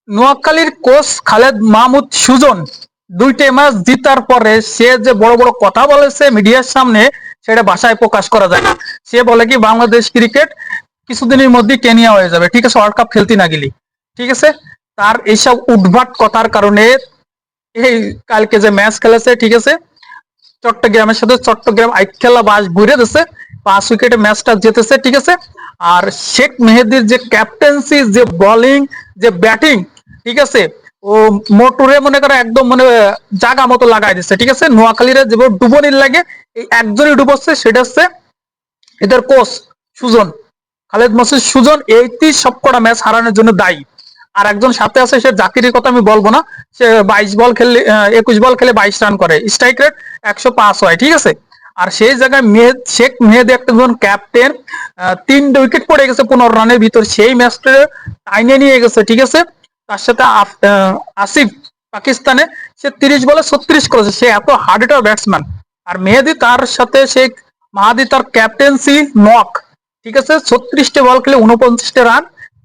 নোয়াখালীর কোচ খালেদ মাহমুদ সুজন দুইটা ম্যাচ জিতার পরে সে যে বড় বড় কথা বলেছে মিডিয়ার সামনে, সেটা ভাষায় প্রকাশ করা যায় না। সে বলে কি বাংলাদেশ ক্রিকেট কিছুদিনের মধ্যে কেনিয়া হয়ে যাবে, ঠিক আছে, ওয়ার্ল্ড কাপ খেলতে না গেলি, ঠিক আছে। তার এইসব উদ্ভট কথার কারণে এই কালকে যে ম্যাচ খেলেছে, ঠিক আছে, চট্টগ্রামের সাথে চট্টগ্রাম আইখেলা বাস ঘুরে দিচ্ছে, 5 উইকেটে ম্যাচটা জিতেছে, ঠিক আছে। আর শেখ মেহেদির যে ক্যাপ্টেন্সি, যে বোলিং, যে ব্যাটিং, ঠিক আছে, ও মোটরে মনে করে একদম মানে জাগা মতো লাগাই দিচ্ছে, ঠিক আছে। নোয়াখালীরা যে ডুবনির লাগে, এই একজনই ডুবচ্ছে, সেটা হচ্ছে এদের কোচ সুজন, খালেদ মাসুদ সুজন। এইটি সবকটা ম্যাচ হারানোর জন্য দায়ী। আর একজন সাথে আছে, সে জাকিরের কথা আমি বলবো না, সে 22 বল খেললে 21 বল খেলে 22 রান করে, স্ট্রাইক রেট 105 হয়, ঠিক আছে। আর সেই জায়গায় শেখ মেহেদি একজন ক্যাপ্টেন, 3টা উইকেট পড়ে গেছে 15 রানের ভিতর, সেই ম্যাচটা টাইনে নিয়ে গেছে, ঠিক আছে। তার সাথে আসিফ পাকিস্তানে, সে 30 বলে 36 করেছে, সে এত হার্ড একটা ব্যাটসম্যান। আর মেহেদি তার সাথে শেখ মাহাদি তার ক্যাপ্টেন্সি নক, ঠিক আছে, 36টা বল খেলে 49টা রান,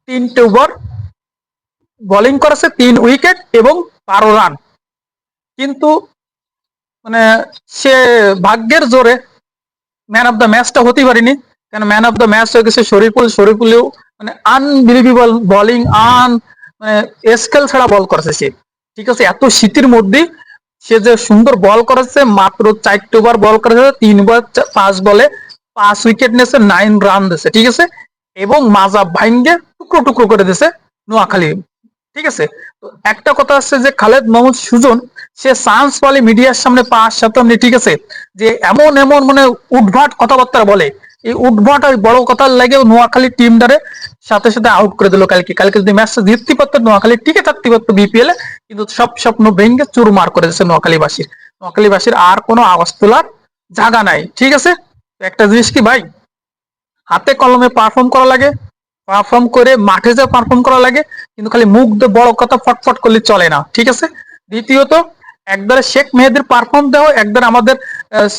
3টে ওভার বোলিং করেছে, 3 উইকেট এবং 12 রান। কিন্তু মানে সে ভাগ্যের জোরে ম্যান অফ দ্য ম্যাচটা হতে পারিনি। কেন ম্যান অফ দ্য ম্যাচ হয়ে গেছে শরীফুলেও মানে আনবিলিভেবল বোলিং, মানে স্কেল ছাড়া বল করেছে সে, ঠিক আছে। এত শীতের মধ্যে সে যে সুন্দর বল করেছে, মাত্র 4টে ওভার বল করেছে, 3 ওভার 5 বলে 5 উইকেট নিয়েছে, 9 রান দিয়েছে, ঠিক আছে। এবং মাজা ভাঙ্গে টুকরো টুকরো করে দিয়েছে নোয়াখালী, ঠিক আছে। তো একটা কথা আছে যে খালেদ মাহমুদ সুজন, সে চান্স পালে মিডিয়ার সামনে 5-7 মিনিট, ঠিক আছে, যে এমন এমন মানে উদ্ভট কথাবার্তা বলে, এই উদ্ভট আর বড় কথার লাগে নোয়াখালী টিমটারে সাথে সাথে আউট করে দিল। কালকে কালকে যদি ম্যাচটা জিততে পারতো, নোয়াখালী টিকে থাকতে পারতো বিপিএল এ, কিন্তু সব স্বপ্ন ভেঙে চুরমার করে দিচ্ছে নোয়াখালীবাসীর আর কোনো আওয়াজ তোলার জায়গা নাই, ঠিক আছে। একটা জিনিস কি ভাই, হাতে কলমে পারফর্ম করা লাগে, পারফর্ম করে মাঠে যা পারফর্ম করা লাগে, কিন্তু খালি মুখ দিয়ে বড় কথা ফটফট করলে চলে না, ঠিক আছে। দ্বিতীয়ত, একবারে শেখ মেহেদির পারফর্ম দেও, একবার আমাদের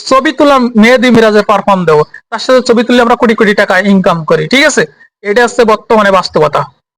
ছবি তোলা মেহেদি মিরাজের পারফর্ম দেও, তার সাথে ছবি তুললে আমরা কোটি কোটি টাকা ইনকাম করি, ঠিক আছে। এটা হচ্ছে বর্তমানে বাস্তবতা।